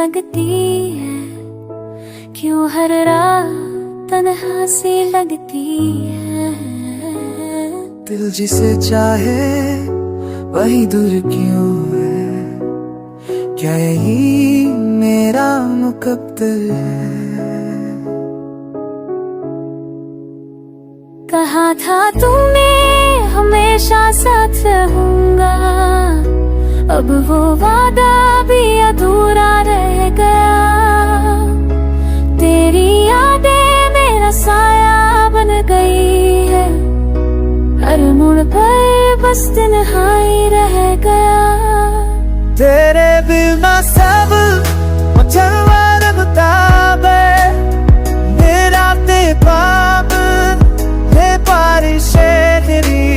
लगती है, क्यों हर रात तन्हा सी लगती है। दिल जिसे चाहे वही दूर क्यों है, क्या यही मेरा मुकद्दर है। कहा था तुम्हें हमेशा साथ रहूंगा, अब वो वादा भी अधूरा रह गया। तेरी यादें मेरा साया बन गई है, हर मोड़ पर बस तन्हाई रह गया। तेरे बिना सब मुझे लगता है, मेरा ते पाप ले बारिशें तेरी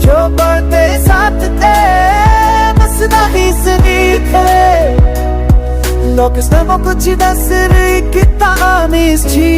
जो बढ़ते साथ थे, बस नहीं सुनी थे। Lo che stiamo oggi da essere che t'amici.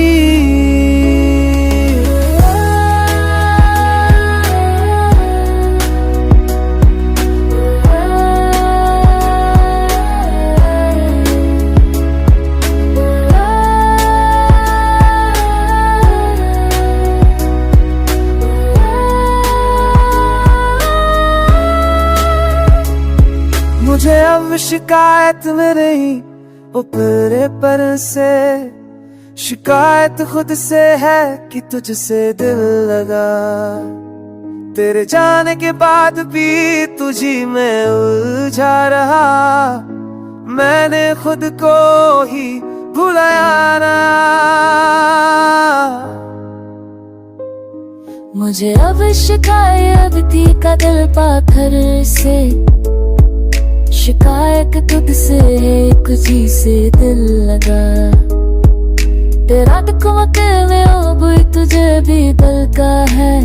मुझे अब शिकायत में नहीं ऊपरे पर से, शिकायत खुद से है कि तुझसे दिल लगा। तेरे जाने के बाद भी तुझी में उलझा रहा, मैंने खुद को ही भुलाया ना। मुझे अब शिकायत थी का दिल पाथर से, शिकायत तुझसे है खुशी से दिल लगा। तेरा दुख अकेले अब तुझे भी दिल का है,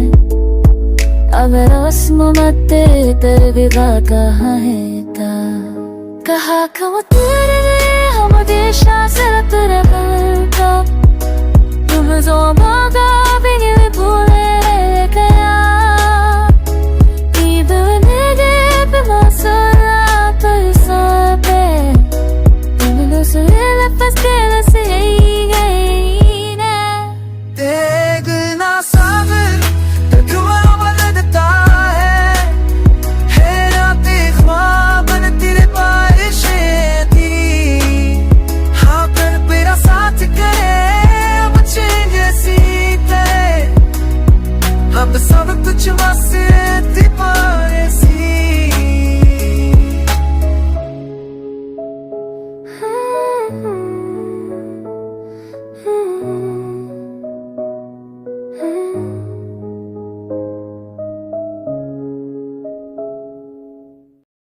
अब रस्म मत तेरे विवाह कहाँ है था। कहा कम तेरे हम देशा सरत रहता, तुम जो मांगा भी भूले गया। ईद ने पे मसला अब सब कुछ बस